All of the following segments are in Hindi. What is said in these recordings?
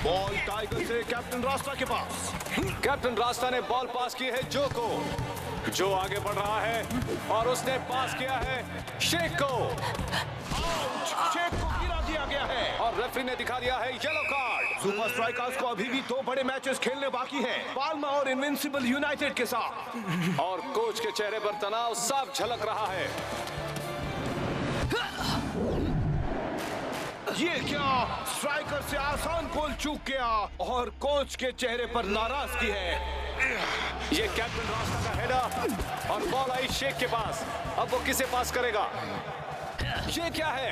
बॉल टाइगर से कैप्टन रास्ता के पास। कैप्टन रास्ता ने बॉल पास की है जो को। जो आगे बढ़ रहा है और उसने पास किया है शेख को। शेख को गिरा दिया गया है और रेफरी ने दिखा दिया है येलो कार्ड। सुपर स्ट्राइकर्स को अभी भी 2 बड़े मैचेस खेलने बाकी हैं, पाल्मा और इनविंसिबल यूनाइटेड के साथ। और कोच के चेहरे पर तनाव साफ झलक रहा है। ये क्या, स्ट्राइकर से आसान गोल चूक गया और कोच के चेहरे पर नाराजगी है। ये कैप्टन रास्ता का हेडर और बॉल आई शेख के पास। अब वो किसे पास करेगा? ये क्या है?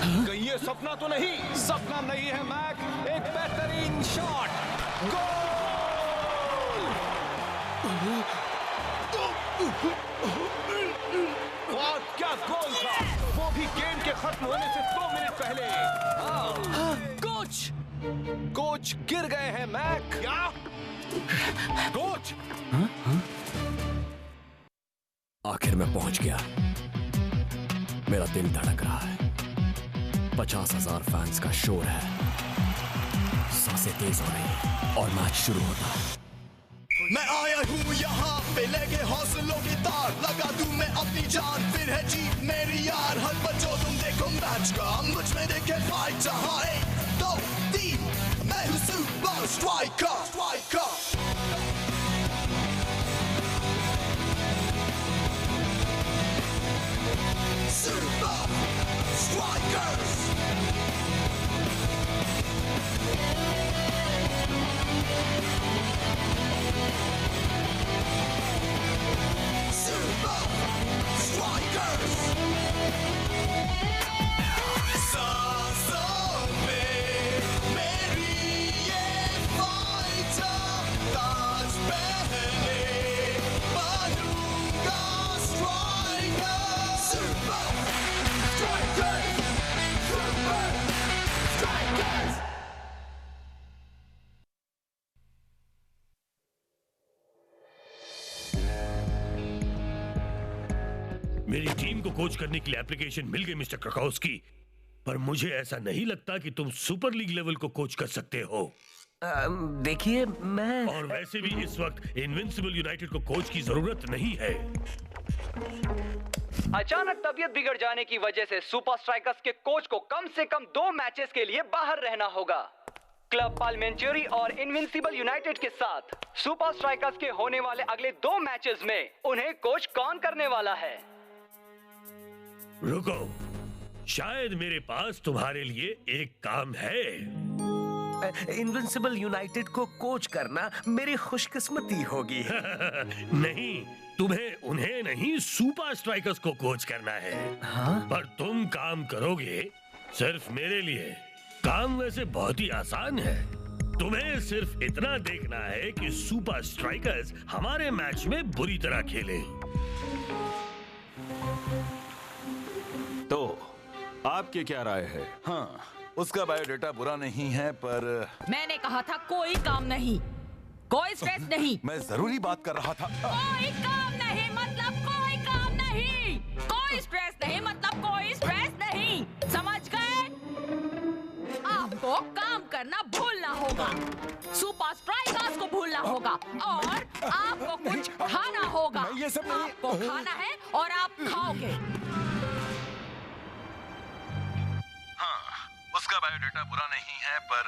कहीं ये सपना तो नहीं? सपना नहीं है मैक, एक बेहतरीन शॉट। गोल! वाह, क्या गोल था, वो भी गेम के खत्म होने से 2 मिनट पहले। कोच गिर गए हैं मैक। क्या? कोच? आखिर मैं पहुंच गया। मेरा दिल धड़क रहा है। 50,000 फैंस का शोर है। सांसें तेज हो रही हैं और मैच शुरू होता है। मैं आया हूँ यहाँ पे लेके हौसलों की तार, लगा दूं मैं अपनी जान, फिर है जीत मेरी यार। हर बच्चों तुम देखो मैच का, मुझ में देखे फाइट। जहाँ 1, 2, 3 मैं हूँ super striker. Super Strikers! Super Strikers! सांसों में मेरी ये फाइटर, ताज पहने बनूंगा striker. Super Strikers! Super Strikers! मेरी टीम को कोच करने के लिए एप्लीकेशन मिल गई मिस्टर क्रकोस्की, पर मुझे ऐसा नहीं लगता कि तुम सुपर लीग लेवल को कोच कर सकते हो। देखिए मैं और वैसे भी इस वक्त इनविंसिबल यूनाइटेड को कोच की जरूरत नहीं है। अचानक तबीयत बिगड़ जाने की वजह से सुपर स्ट्राइकर्स के कोच को कम से कम 2 मैचेस के लिए बाहर रहना होगा। क्लब पालमेंचुरी और इनविंसिबल यूनाइटेड के साथ सुपर स्ट्राइकर्स के होने वाले अगले 2 मैचेस में उन्हें कोच कौन करने वाला है? रुको, शायद मेरे पास तुम्हारे लिए एक काम है। इनविंसिबल यूनाइटेड को कोच करना मेरी खुशकिस्मती होगी। नहीं, तुम्हें उन्हें नहीं सुपर स्ट्राइकर्स को कोच करना है। हाँ? पर तुम काम करोगे सिर्फ मेरे लिए। काम वैसे बहुत ही आसान है। तुम्हें सिर्फ इतना देखना है कि सुपर स्ट्राइकर्स हमारे मैच में बुरी तरह खेलें। तो आपकी क्या राय है? हाँ, उसका बायोडेटा बुरा नहीं है, पर मैंने कहा था कोई काम नहीं, कोई स्ट्रेस नहीं। मैं जरूरी बात कर रहा था। कोई काम नहीं मतलब कोई काम नहीं, कोई स्ट्रेस नहीं मतलब कोई स्ट्रेस नहीं, समझ गए? आपको काम करना भूलना होगा, सुपर स्ट्राइकर्स को भूलना होगा और आपको कुछ खाना होगा। ये सब नहीं। आपको खाना है और आप खाओगे। उसका बायोडेटा बुरा नहीं है, पर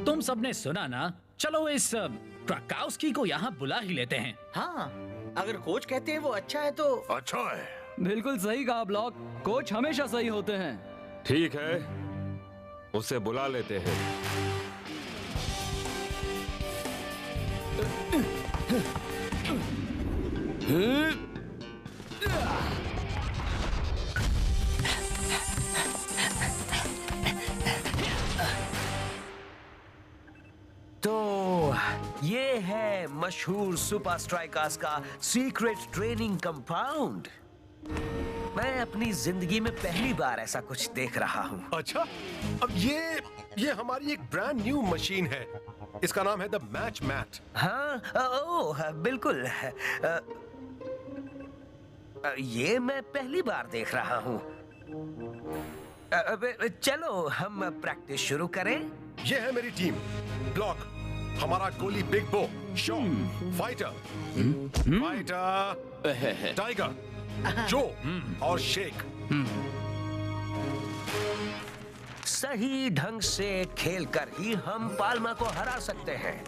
तुम सबने सुना ना? चलो इस क्रकोस्की को यहाँ बुला ही लेते हैं। हाँ, अगर कोच कहते हैं वो अच्छा है तो अच्छा है। बिल्कुल सही कहा ब्लॉक, कोच हमेशा सही होते हैं। ठीक है, उसे बुला लेते हैं। तो ये है मशहूर सुपर स्ट्राइकर्स का सीक्रेट ट्रेनिंग कंपाउंड। मैं अपनी जिंदगी में पहली बार ऐसा कुछ देख रहा हूँ। अच्छा, अब ये हमारी एक ब्रांड न्यू मशीन है। इसका नाम है द मैच मैट। हाँ, ओह बिल्कुल। ये मैं पहली बार देख रहा हूँ। चलो हम प्रैक्टिस शुरू करें। ये है मेरी टीम। ब्लॉक हमारा गोली बिग बो, शॉ फाइटर टाइगर, जो और शेख। सही ढंग से खेलकर ही हम पाल्मा को हरा सकते हैं।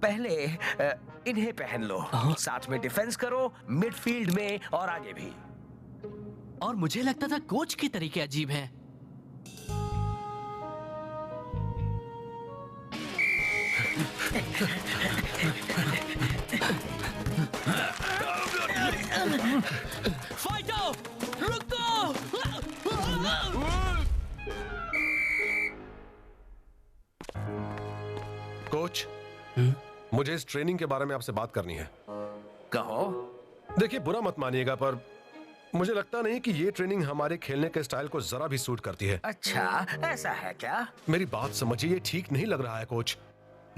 पहले इन्हें पहन लो, साथ में डिफेंस करो, मिडफील्ड में और आगे भी। और मुझे लगता था कोच के तरीके अजीब हैं। फाइटर, रुको! कोच, मुझे इस ट्रेनिंग के बारे में आपसे बात करनी है। कहो। देखिए, बुरा मत मानिएगा, पर मुझे लगता नहीं कि ये ट्रेनिंग हमारे खेलने के स्टाइल को जरा भी सूट करती है। अच्छा, ऐसा है क्या? मेरी बात समझिए, ये ठीक नहीं लग रहा है कोच।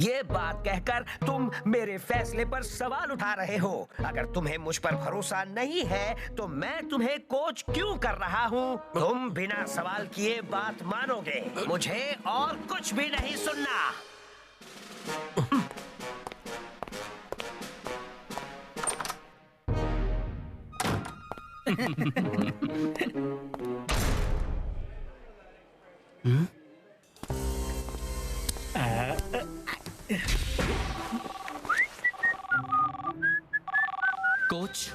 ये बात कहकर तुम मेरे फैसले पर सवाल उठा रहे हो। अगर तुम्हें मुझ पर भरोसा नहीं है तो मैं तुम्हें कोच क्यों कर रहा हूँ? तुम बिना सवाल किए बात मानोगे। मुझे और कुछ भी नहीं सुनना। कोच,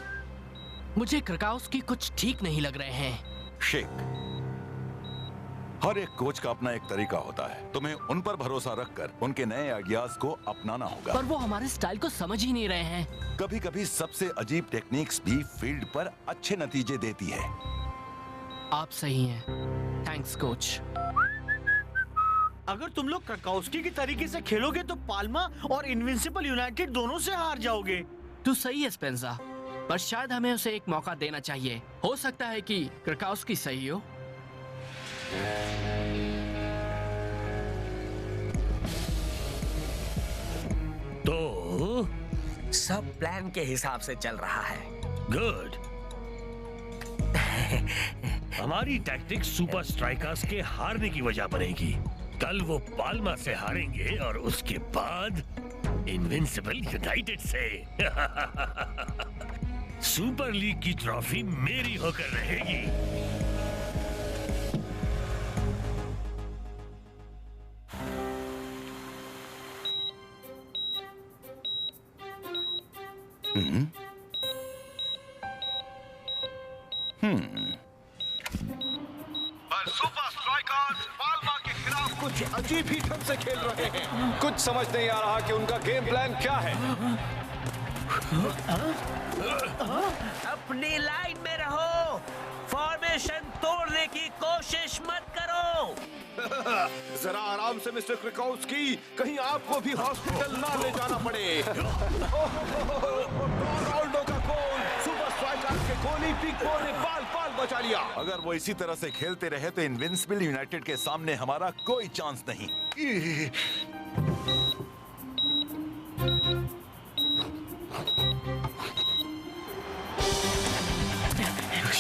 मुझे क्रकाउस्की कुछ ठीक नहीं लग रहे हैं। शेख, हर एक कोच का अपना एक तरीका होता है। तुम्हें उन पर भरोसा रखकर उनके नए आइडियाज को अपनाना होगा। पर वो हमारे स्टाइल को समझ ही नहीं रहे हैं। कभी कभी सबसे अजीब टेक्निक्स भी फील्ड पर अच्छे नतीजे देती है। आप सही हैं। Thanks coach. अगर तुम लोग क्रकाउस्की के तरीके से खेलोगे तो पाल्मा और इनविंसिबल यूनाइटेड दोनों से हार जाओगे। तू सही है स्पेंसर, पर शायद हमें उसे एक मौका देना चाहिए। हो सकता है कि क्रकाउस्की सही हो। तो सब प्लान के हिसाब से चल रहा है। गुड। हमारी टैक्टिक सुपर स्ट्राइकर्स के हारने की वजह बनेगी। कल वो पाल्मा से हारेंगे और उसके बाद इनविंसिबल यूनाइटेड से। सुपर लीग की ट्रॉफी मेरी होकर रहेगी। पर सुपर स्ट्राइकर्स पाल्मा के खिलाफ कुछ अजीब ही ढंग से खेल रहे हैं। कुछ समझ नहीं आ रहा कि उनका गेम प्लान क्या है। अपनी लाइन में रहो, फॉर्मेशन तोड़ने की कोशिश मत करो। जरा आराम से मिस्टर क्रिकाउस्की, कहीं आपको भी हॉस्पिटल ना ले जाना पड़े। रोनाल्डो का गोल, सुपर स्ट्राइकर्स के गोली बिग बो ने बाल बाल बचा लिया। अगर वो इसी तरह से खेलते रहे तो इनविंसिबल यूनाइटेड के सामने हमारा कोई चांस नहीं।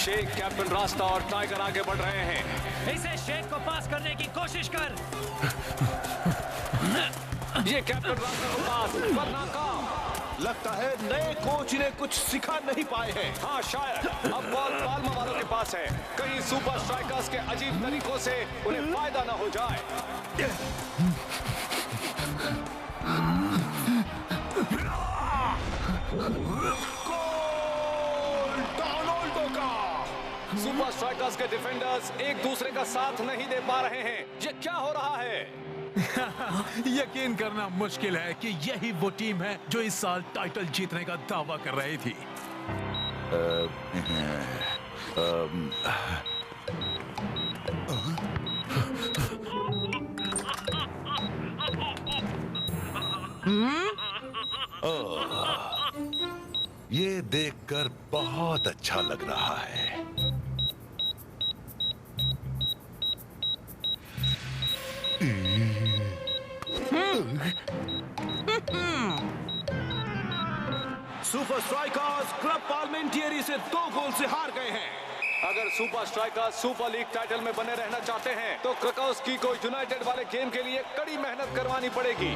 शेख, कैप्टन रास्ता और टाइगर आगे बढ़ रहे हैं। इसे शेख को पास करने की कोशिश कर। ये कैप्टन रास्ता को पास, पर नाकाम। लगता है नए कोच ने कुछ सिखा नहीं पाए हैं। हाँ शायद। अब बॉल पाल्मा वालों के पास है। कहीं सुपर स्ट्राइकर्स के अजीब तरीकों से उन्हें फायदा ना हो जाए। रोनाल्डो का। सुपर स्ट्राइकर्स के डिफेंडर्स एक दूसरे का साथ नहीं दे पा रहे हैं। ये क्या हो रहा है? यकीन करना मुश्किल है कि यही वो टीम है जो इस साल टाइटल जीतने का दावा कर रही थी। ये देखकर बहुत अच्छा लग रहा है। सुपर स्ट्राइकर्स क्लब पार्लिमेंटियरी से 2 गोल से हार गए हैं। अगर super strikers super league title में बने रहना चाहते हैं तो क्राकोव्स्की को यूनाइटेड वाले गेम के लिए कड़ी मेहनत करवानी पड़ेगी।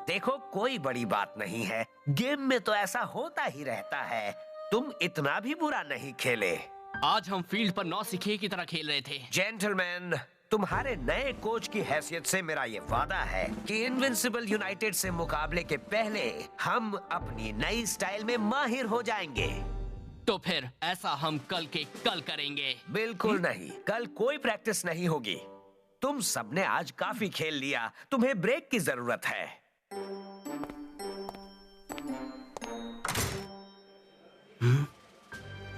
देखो, कोई बड़ी बात नहीं है, गेम में तो ऐसा होता ही रहता है। तुम इतना भी बुरा नहीं खेले। आज हम फील्ड पर नौसिखिए की तरह खेल रहे थे। जेंटलमैन, तुम्हारे नए कोच की हैसियत से मेरा ये वादा है कि इनविंसिबल यूनाइटेड से मुकाबले के पहले हम अपनी नई स्टाइल में माहिर हो जाएंगे। तो फिर ऐसा हम कल के कल करेंगे। बिल्कुल नहीं, कल कोई प्रैक्टिस नहीं होगी। तुम सबने आज काफी खेल लिया, तुम्हें ब्रेक की जरूरत है।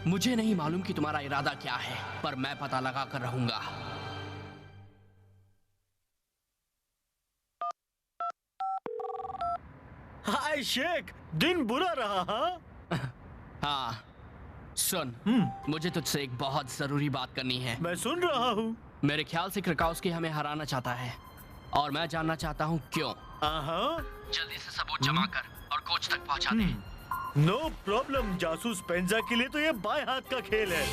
मुझे नहीं मालूम कि तुम्हारा इरादा क्या है, पर मैं पता लगा कर रहूंगा। हाय शेख, दिन बुरा रहा हाँ? हाँ, सुन, मुझे तुझसे एक बहुत जरूरी बात करनी है। मैं सुन रहा हूँ। मेरे ख्याल से क्राकोव्स्की हमें हराना चाहता है और मैं जानना चाहता हूँ क्यों। जल्दी से सबूत जमा कर और कोच तक पहुँचा दे। नो प्रॉब्लम जासूस पेंजा के लिए तो ये बाएं हाथ का खेल है।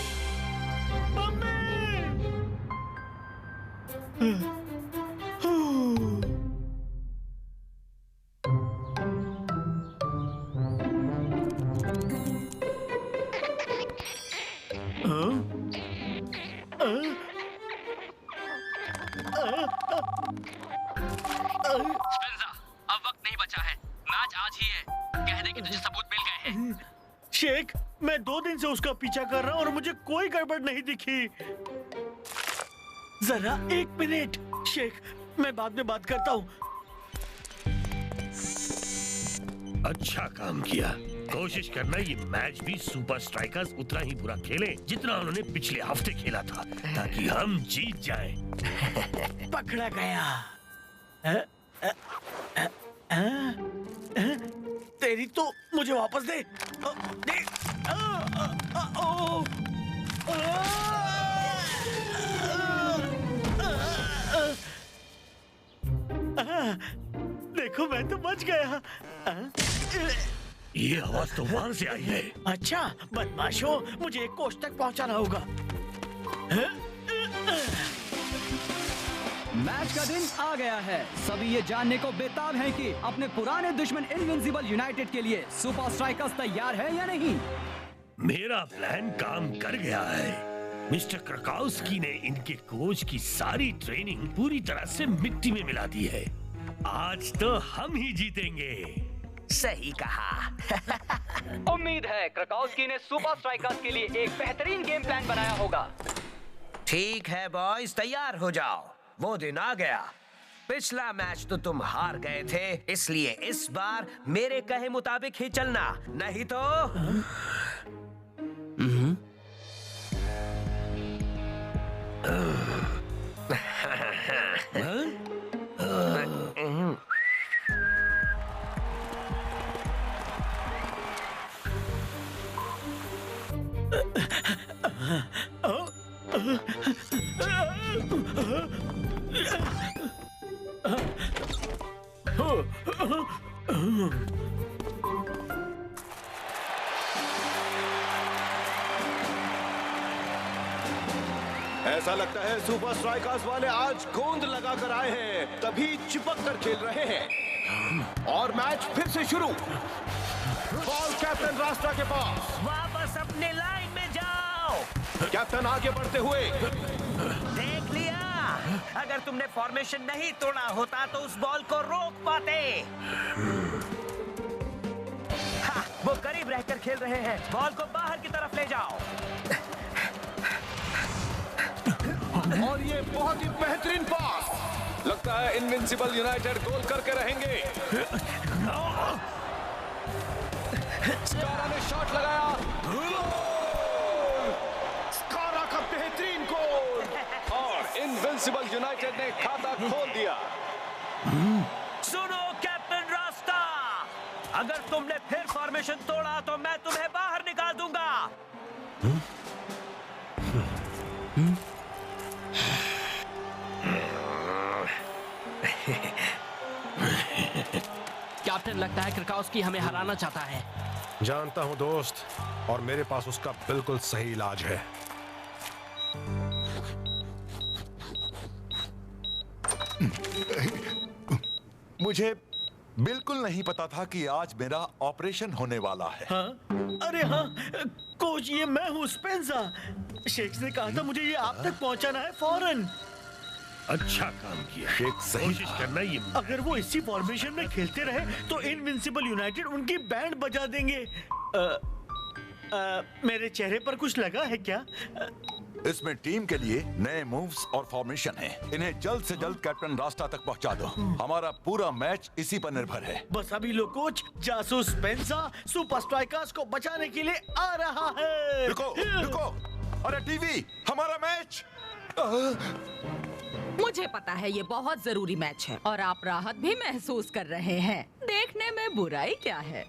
स्पेंजा, अब वक्त नहीं बचा है, मैच आज ही है। कह दे कि तुझे सबूत मिल गए हैं। शेख, मैं 2 दिन से उसका पीछा कर रहा हूँ और मुझे कोई गड़बड़ नहीं दिखी। जरा 1 मिनट शेख, मैं बाद में बात करता हूँ। अच्छा काम किया। कोशिश करना ये मैच भी सुपर स्ट्राइकर्स उतना ही बुरा खेले जितना उन्होंने पिछले हफ्ते खेला था, ताकि हम जीत जाएं। पकड़ा गया। तेरी तो मुझे वापस दे। दे। देखो, मैं तो बच गया। ये आवाज तो वहां से आई है। अच्छा बदमाशों, मुझे एक कोच तक पहुंचाना होगा। मैच का दिन आ गया है। सभी ये जानने को बेताब हैं कि अपने पुराने दुश्मन इनविंसिबल यूनाइटेड के लिए सुपर स्ट्राइकर्स तैयार है या नहीं। मेरा प्लान काम कर गया है। मिस्टर क्राकोव्स्की ने इनके कोच की सारी ट्रेनिंग पूरी तरह से मिट्टी में मिला दी है। आज तो हम ही जीतेंगे। सही कहा। उम्मीद है क्राकोव्स्की ने सुपर स्ट्राइकर्स के लिए एक बेहतरीन गेम प्लान बनाया होगा। ठीक है बॉयज, तैयार हो जाओ, वो दिन आ गया। पिछला मैच तो तुम हार गए थे, इसलिए इस बार मेरे कहे मुताबिक ही चलना, नहीं तो ऐसा लगता है सुपर स्ट्राइकर्स वाले आज गोंद लगाकर आए हैं, तभी चिपक कर खेल रहे हैं। और मैच फिर से शुरू। बॉल कैप्टन रास्ता के पास। वापस अपने लाइन में जाओ। कैप्टन आगे बढ़ते हुए। देख लिया, अगर तुमने फॉर्मेशन नहीं तोड़ा होता तो उस बॉल को रोक पाते। हाँ, वो करीब रहकर खेल रहे हैं, बॉल को बाहर की तरफ ले जाओ। और ये बहुत ही बेहतरीन पास। लगता है इनविंसिबल यूनाइटेड गोल करके रहेंगे। स्कारा ने शॉट लगाया। स्कारा का बेहतरीन गोल। और इनविंसिबल यूनाइटेड ने खाता खोल दिया। सुनो कैप्टन रास्ता, अगर तुमने फिर फॉर्मेशन तोड़ा तो मैं तुम्हें बाहर निकाल दूंगा। क्या कैप्टन, लगता है क्रकाउस्की हमें हराना चाहता है। जानता हूं दोस्त, और मेरे पास उसका बिल्कुल सही इलाज है। मुझे बिल्कुल नहीं पता था कि आज मेरा ऑपरेशन होने वाला है। हाँ? अरे हाँ कोच, ये मैं हूँ स्पेंसा। शेख ने कहा था मुझे ये आप तक पहुँचाना है फौरन। अच्छा काम किया। शेख सही कोशिश करना ये। अगर वो इसी फॉर्मेशन में खेलते रहे तो इनविंसिबल यूनाइटेड उनकी बैंड बजा देंगे। मेरे चेहरे पर कुछ लगा है क्या? इसमें टीम के लिए नए मूव्स और फॉर्मेशन हैं। इन्हें जल्द से जल्द कैप्टन रास्ता तक पहुंचा दो। हमारा पूरा मैच इसी पर निर्भर है। बस अभी लो कोच, जासूस स्पेंसा सुपर स्ट्राइकर्स को बचाने के लिए आ रहा है। रुको रुको, अरे टीवी, हमारा मैच। मुझे पता है ये बहुत जरूरी मैच है और आप राहत भी महसूस कर रहे हैं। देखने में बुराई क्या है?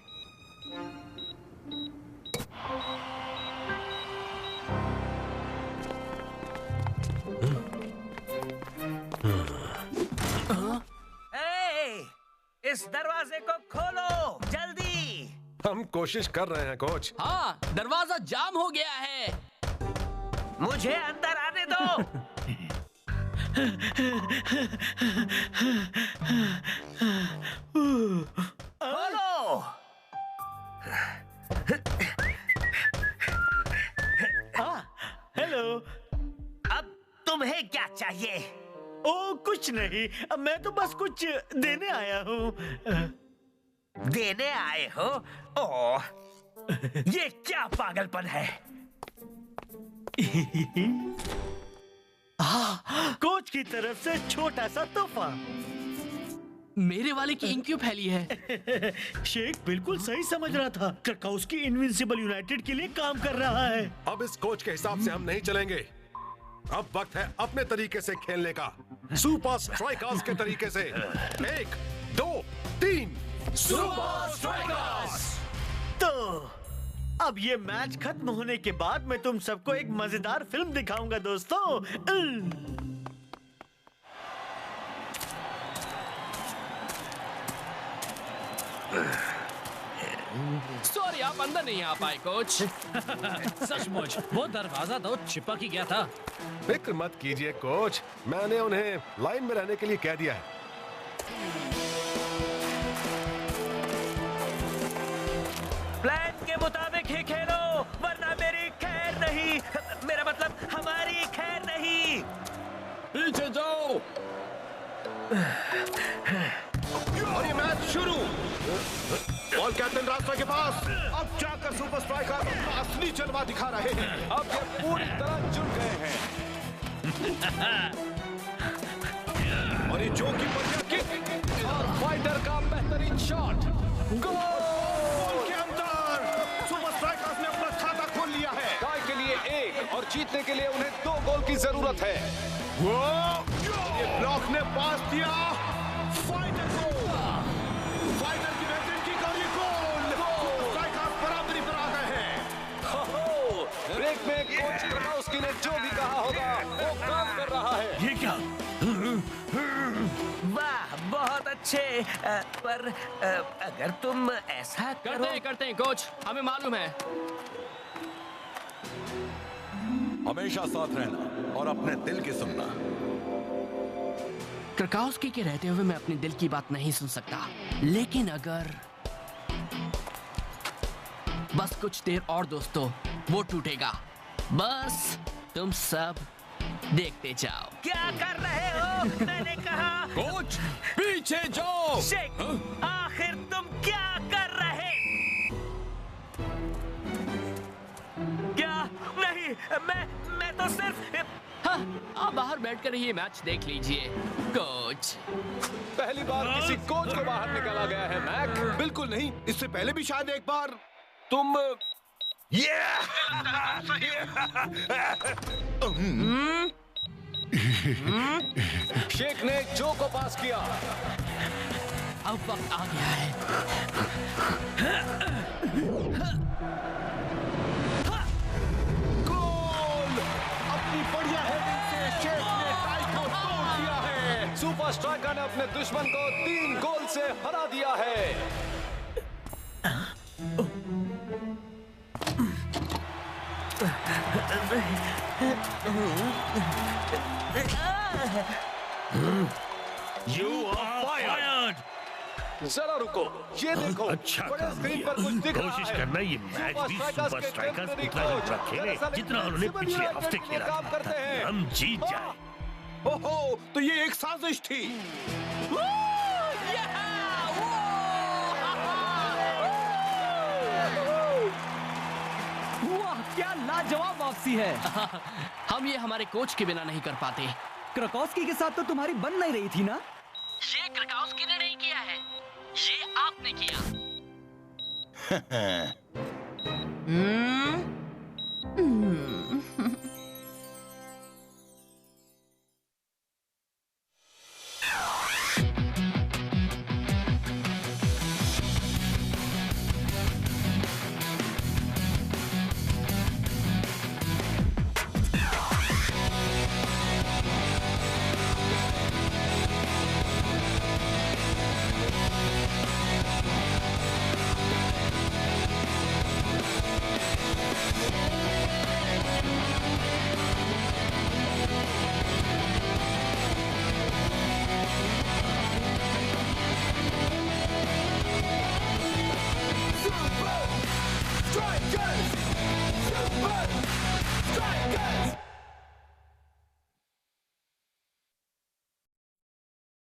इस दरवाजे को खोलो जल्दी। हम कोशिश कर रहे हैं कोच। हाँ, दरवाजा जाम हो गया है। मुझे अंदर आने दो। खोलो। हेलो। अब तुम्हें क्या चाहिए? ओ कुछ नहीं, अब मैं तो बस कुछ देने आया हूँ। देने आए हो? ओह, ये क्या पागलपन है? कोच की तरफ से छोटा सा तोहफा। मेरे वाले की इंक क्यों फैली है? शेख बिल्कुल सही समझ रहा था। क्रकाउस्की इनविंसिबल यूनाइटेड के लिए काम कर रहा है। अब इस कोच के हिसाब से हम नहीं चलेंगे। अब वक्त है अपने तरीके से खेलने का, सुपर स्ट्राइकर्स के तरीके से। 1 2 3 सुपर स्ट्राइकर्स। तो अब ये मैच खत्म होने के बाद मैं तुम सबको एक मजेदार फिल्म दिखाऊंगा दोस्तों। सॉरी, आप अंदर नहीं आ पाए कोच। सचमुच वो दरवाजा तो चिपक ही गया था। फिक्र मत कीजिए कोच, मैंने उन्हें लाइन में रहने के लिए कह दिया है। प्लान के मुताबिक ही खेलो, वरना मेरी खैर नहीं। मेरा मतलब हमारी खैर नहीं। पीछे जाओ। और ये मैच शुरू। बॉल कैप्टन रास्ता के पास। अब जाकर सुपर स्ट्राइकर अपना असली जलवा दिखा रहे हैं। अब ये पूरी तरह जुट गए हैं। और ये जो की बढ़िया किक और फाइटर का बेहतरीन शॉट। गोल के अंदर। सुपर स्ट्राइकर्स ने अपना खाता खोल लिया है। टाई के लिए 1 और जीतने के लिए उन्हें 2 गोल की जरूरत है। ये ब्लॉक ने पास दिया फाइटर को। फाइटर की बेहतरीन किक और ये गोल। स्ट्राइकर्स बराबरी पर आ गए हैं। ब्रेक में कोच क्रकाउस्की ने जो भी कहा होगा वो काम कर रहा है। ये क्या? वाह, बहुत अच्छे। पर अगर तुम ऐसा करते हैं कोच, हमें मालूम है। हमेशा साथ रहना और अपने दिल की सुनना। क्रकाउस्की के रहते हुए मैं अपने दिल की बात नहीं सुन सकता, लेकिन अगर बस कुछ देर और दोस्तों, वो टूटेगा। बस तुम सब देखते जाओ। क्या कर रहे हो? मैंने कहा कोच पीछे जाओ। शेख, आखिर तुम क्या कर रहे? क्या? नहीं, मैं तो सिर्फ। हाँ, आप बाहर बैठकर ये मैच देख लीजिए कोच। पहली बार किसी कोच को बाहर निकाला गया है मैक। बिल्कुल नहीं, इससे पहले भी शायद एक बार तुम शेख ने जो को पास किया। अब वक्त आ गया है। गोल। अपनी बढ़िया हेडिंग से शेख ने टाई को तोड़ दिया है। सुपर स्ट्राइकर ने अपने दुश्मन को 3 गोल से हरा दिया है। You are fired! जरा रुको, ये देखो। अच्छा बड़े काम स्क्रीन किया। पर कुछ दिख रहा कोशिश है। करना ये मैच भी सुपर स्ट्राइकर्स उतना ही अच्छा खेले जितना उन्होंने पिछले हफ्ते खेला काम करते हैं। हम जीत जाए। ओहो, तो ये एक साजिश थी। वाह, क्या लाजवाब वापसी है। हम ये हमारे कोच के बिना नहीं कर पाते। क्रकोस्की के साथ तो तुम्हारी बन नहीं रही थी ना? ये क्रकोस्की ने नहीं किया है, ये आपने किया।